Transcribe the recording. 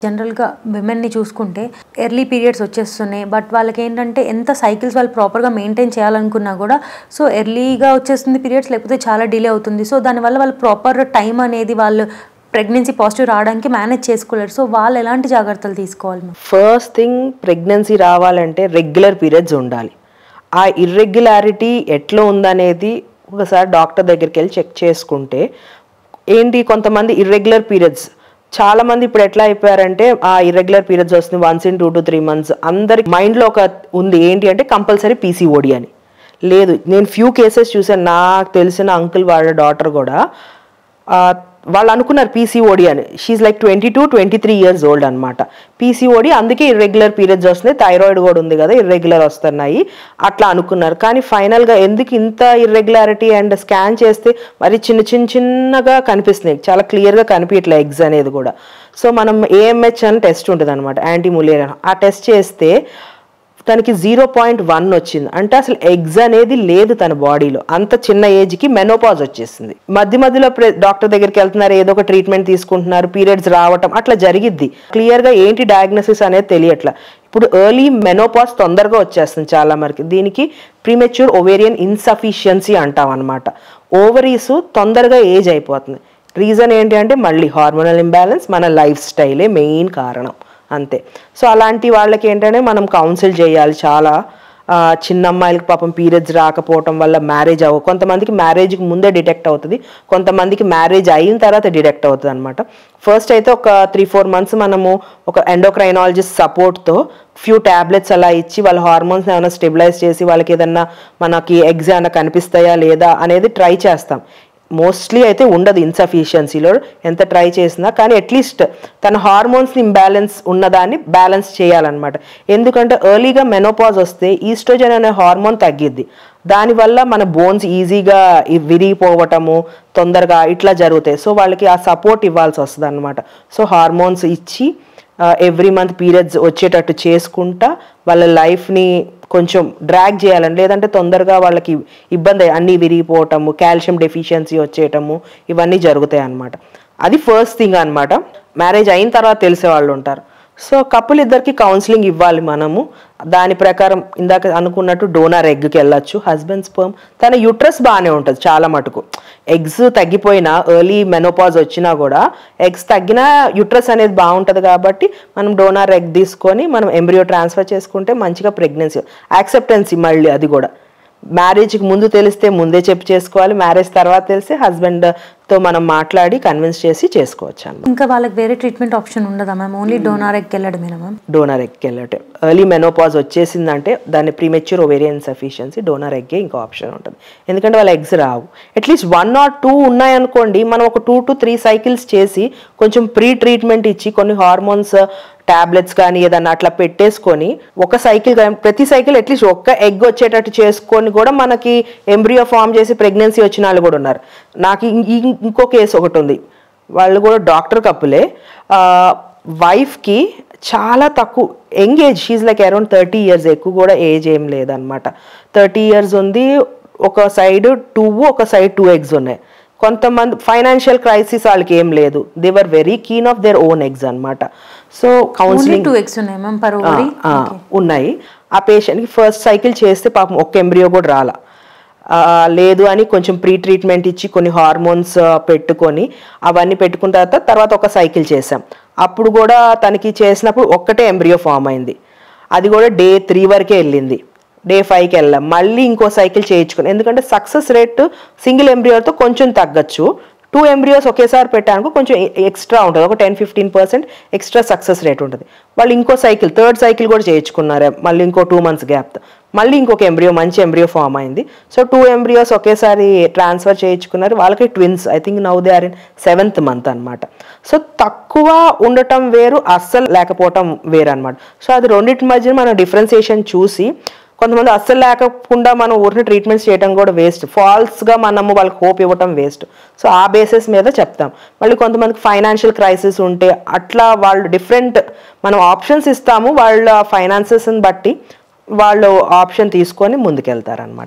జనరల్గా విమెన్ని చూసుకుంటే early periods వచ్చేస్తున్నాయి, బట్ వాళ్ళకి ఏంటంటే ఎంత సైకిల్స్ వాళ్ళు ప్రాపర్గా మెయింటైన్ చేయాలనుకున్నా కూడా సో ఎర్లీగా వచ్చేస్తుంది పీరియడ్స్, లేకపోతే చాలా డిలే అవుతుంది. సో దానివల్ల వాళ్ళు ప్రాపర్ టైం అనేది వాళ్ళు ప్రెగ్నెన్సీ పాజిటివ్ రావడానికి మేనేజ్ చేసుకోలేరు. సో వాళ్ళు ఎలాంటి జాగ్రత్తలు తీసుకోవాలి? ఫస్ట్ థింగ్, ప్రెగ్నెన్సీ రావాలంటే రెగ్యులర్ పీరియడ్స్ ఉండాలి. ఆ ఇర్రెగ్యులారిటీ ఎట్లా ఉందనేది ఒకసారి డాక్టర్ దగ్గరికి వెళ్ళి చెక్ చేసుకుంటే ఏంటి, కొంతమంది ఇర్రెగ్యులర్ పీరియడ్స్ చాలామంది ఇప్పుడు ఎట్లా అయిపోయారంటే ఆ ఇర్రెగ్యులర్ పీరియడ్స్ వస్తుంది వన్స్ ఇన్ 2 to 3 months. అందరికి మైండ్లో ఒక ఉంది ఏంటి అంటే కంపల్సరీ పీసీఓడి అని. లేదు, నేను ఫ్యూ కేసెస్ చూసాను. నాకు తెలిసిన అంకుల్ వాళ్ళ డాటర్ కూడా వాళ్ళు అనుకున్నారు పీసీఓడి అని. షీఈ్ లైక్ 22-23 years ఓల్డ్ అనమాట. పీసీఓడి అందుకే ఇర్రెగ్యులర్ పీరియడ్స్ వస్తున్నాయి, థైరాయిడ్ కూడా ఉంది కదా ఇర్రెగ్యులర్ వస్తున్నాయి అట్లా అనుకున్నారు. కానీ ఫైనల్గా ఎందుకు ఇంత ఇర్రెగ్యులారిటీ అండ్ స్కాన్ చేస్తే మరి చిన్నగా కనిపిస్తున్నాయి, చాలా క్లియర్గా కనిపించట్లేదు ఎగ్స్ అనేది కూడా. సో మనం AMH అని టెస్ట్ ఉంటుంది అనమాట, యాంటీ ములేరియా. ఆ టెస్ట్ చేస్తే తనకి 0.1 వచ్చింది. అంటే అసలు ఎగ్స్ అనేది లేదు తన బాడీలో. అంత చిన్న ఏజ్కి మెనోపాజ్ వచ్చేసింది. మధ్యలో డాక్టర్ దగ్గరికి వెళ్తున్నారు, ఏదో ఒక ట్రీట్మెంట్ తీసుకుంటున్నారు, పీరియడ్స్ రావటం అట్లా జరిగిద్ది. క్లియర్గా ఏంటి డయాగ్నోసిస్ అనేది తెలియట్లా. ఇప్పుడు ఎర్లీ మెనోపాజ్ తొందరగా వచ్చేస్తుంది చాలా వరకు. దీనికి ప్రీమెచ్యూర్ ఓవేరియన్ ఇన్సఫిషియన్సీ అంటాం అనమాట. ఓవరీస్ తొందరగా ఏజ్ అయిపోతుంది. రీజన్ ఏంటి అంటే మళ్ళీ హార్మోనల్ ఇంబ్యాలెన్స్, మన లైఫ్ స్టైలే మెయిన్ కారణం అంతే. సో అలాంటి వాళ్ళకి ఏంటంటే మనం కౌన్సిల్ చేయాలి. చాలా చిన్న అమ్మాయిలకి పాపం పీరియడ్స్ రాకపోవటం వల్ల మ్యారేజ్ కొంతమందికి మ్యారేజ్కి ముందే డిటెక్ట్ అవుతుంది, కొంతమందికి మ్యారేజ్ అయిన తర్వాత డిటెక్ట్ అవుతుంది అనమాట. ఫస్ట్ అయితే ఒక 3-4 months మనము ఒక ఎండోక్రైనాలజిస్ట్ సపోర్ట్తో ఫ్యూ ట్యాబ్లెట్స్ అలా ఇచ్చి వాళ్ళ హార్మోన్స్ ఏమైనా స్టెబిలైజ్ చేసి వాళ్ళకి ఏదన్నా మనకి ఎగ్స్ ఏమైనా కనిపిస్తాయా లేదా అనేది ట్రై చేస్తాం. మోస్ట్లీ అయితే ఉండదు ఇన్సఫిషియన్సీలో ఎంత ట్రై చేసినా, కానీ అట్లీస్ట్ తన హార్మోన్స్ని ఇంబ్యాలెన్స్ ఉన్నదాన్ని బ్యాలెన్స్ చేయాలన్నమాట. ఎందుకంటే ఎర్లీగా మెనోపాజ్ వస్తే ఈస్ట్రోజన్ అనే హార్మోన్ తగ్గిద్ది. దానివల్ల మన బోన్స్ ఈజీగా విరిగిపోవటము తొందరగా ఇట్లా జరుగుతాయి. సో వాళ్ళకి ఆ సపోర్ట్ ఇవ్వాల్సి వస్తుంది అనమాట. సో హార్మోన్స్ ఇచ్చి ఎవ్రీ మంత్ పీరియడ్స్ వచ్చేటట్టు చేసుకుంటా వాళ్ళ లైఫ్ని కొంచెం డ్రాగ్ చేయాలని, లేదంటే తొందరగా వాళ్ళకి ఇబ్బంది అన్నీ విరిగిపోవటము, కాల్షియం డెఫిషియన్సీ వచ్చేయటము ఇవన్నీ జరుగుతాయి అన్నమాట. అది ఫస్ట్ థింగ్ అనమాట. మ్యారేజ్ అయిన తర్వాత తెలిసే వాళ్ళు ఉంటారు. సో కపుల్ ఇద్దరికి కౌన్సిలింగ్ ఇవ్వాలి మనము. దాని ప్రకారం ఇందాక అనుకున్నట్టు డోనర్ ఎగ్కి వెళ్ళచ్చు. హస్బెండ్ స్పర్మ్ తన యూట్రస్ బాగానే ఉంటుంది చాలా మటుకు. ఎగ్స్ తగ్గిపోయినా ఎర్లీ మెనోపాజ్ వచ్చినా కూడా ఎగ్స్ తగ్గినా యూట్రస్ అనేది బాగుంటుంది కాబట్టి మనం డోనర్ ఎగ్ తీసుకొని మనం ఎంబ్రియో ట్రాన్స్ఫర్ చేసుకుంటే మంచిగా ప్రెగ్నెన్సీ యాక్సెప్టెన్సీ. మళ్ళీ అది కూడా మ్యారేజ్కి ముందు తెలిస్తే ముందే చెప్పి చేసుకోవాలి, మ్యారేజ్ తర్వాత తెలిస్తే హస్బెండ్తో మనం మాట్లాడి కన్విన్స్ చేసి చేసుకోవచ్చు అన్నమాట. ఇంకా వాళ్ళకి వేరే ట్రీట్మెంట్ ఆప్షన్ ఉండదా మ్యామ్? ఓన్లీ డోనర్ ఎగ్కి వెళ్ళడమేనా మ్యామ్? డోనర్ ఎగ్కి వెళ్ళటం. ఎర్లీ మెనోపాజ్ వచ్చేసిందంటే దాన్ని ప్రీమెచ్యూర్ ఓవేరియన్ ఇన్సఫిషియన్సీ, డోనర్ ఎగ్గే ఇంకో ఆప్షన్ ఉంటుంది. ఎందుకంటే వాళ్ళ ఎగ్స్ రావు. అట్లీస్ట్ 1 or 2 ఉన్నాయనుకోండి, మనం ఒక 2 to 3 cycles చేసి కొంచెం ప్రీ ట్రీట్మెంట్ ఇచ్చి కొన్ని హార్మోన్స్ ట్యాబ్లెట్స్ కానీ ఏదన్నా అట్లా పెట్టేసుకొని ఒక సైకిల్ ప్రతి సైకిల్ అట్లీస్ట్ ఒక్క ఎగ్ వచ్చేటట్టు చేసుకొని కూడా మనకి ఎంబ్రియో ఫామ్ చేసి ప్రెగ్నెన్సీ వచ్చిన వాళ్ళు కూడా ఉన్నారు. నాకు ఇంకో కేసు ఒకటి ఉంది. వాళ్ళు కూడా డాక్టర్ కప్పులే. వైఫ్కి చాలా తక్కువ young age, she like around 30 years, ఎక్కువ కూడా ఏజ్ ఏం లేదనమాట. 30 years ఉంది. ఒక సైడ్ 2, ఒక సైడ్ 2 eggs ఉన్నాయి. కొంతమంది ఫైనాన్షియల్ క్రైసిస్ వాళ్ళకి ఏం లేదు, they were very keen of their own eggs అనమాట. సో కౌన్సిలింగ్ 2 eggs ఉన్నాయి. ఆ పేషెంట్కి ఫస్ట్ సైకిల్ చేస్తే పాపం ఒక్క ఎంబ్రియో కూడా రాలా. లేదు అని కొంచెం ప్రీ ట్రీట్మెంట్ ఇచ్చి కొన్ని హార్మోన్స్ పెట్టుకొని అవన్నీ పెట్టుకున్న తర్వాత ఒక సైకిల్ చేసాం. అప్పుడు కూడా తనకి చేసినప్పుడు ఒక్కటే ఎంబ్రియో ఫామ్ అయింది. అది కూడా day 3 వరకే వెళ్ళింది. day 5కి వెళ్ళాం. మళ్ళీ ఇంకో సైకిల్ చేయించుకుని, ఎందుకంటే సక్సెస్ రేట్ సింగిల్ ఎంబ్రియోతో కొంచెం తగ్గచ్చు. 2 embryos ఒకేసారి పెట్టానుకో కొంచెం ఎక్స్ట్రా ఉంటుంది, ఒక 10-15% ఎక్స్ట్రా సక్సెస్ రేట్ ఉంటుంది. వాళ్ళు ఇంకో సైకిల్, 3rd cycle కూడా చేయించుకున్నారు. మళ్ళీ ఇంకో 2 months గ్యాప్ మళ్ళీ ఇంకొక ఎంబ్రియో, మంచి ఎంబ్రియో ఫామ్ అయింది. సో 2 embryos ఒకేసారి ట్రాన్స్ఫర్ చేయించుకున్నారు. వాళ్ళకి twins. I think now they are in 7th month అనమాట. సో తక్కువ ఉండటం వేరు, అస్సలు లేకపోవటం వేరు అనమాట. సో అది రెండింటి మధ్య మనం డిఫరెన్సియేషన్ చూసి, కొంతమంది అస్సలు లేకుండా మనం ఊరిని ట్రీట్మెంట్స్ చేయడం కూడా వేస్ట్, ఫాల్స్గా మనము వాళ్ళకి హోప్ ఇవ్వటం వేస్ట్. సో ఆ బేసిస్ మీద చెప్తాం. మళ్ళీ కొంతమందికి ఫైనాన్షియల్ క్రైసిస్ ఉంటే అట్లా వాళ్ళు డిఫరెంట్ మనం ఆప్షన్స్ ఇస్తాము. వాళ్ళ ఫైనాన్సెస్ని బట్టి వాళ్ళు ఆప్షన్ తీసుకొని ముందుకెళ్తారనమాట.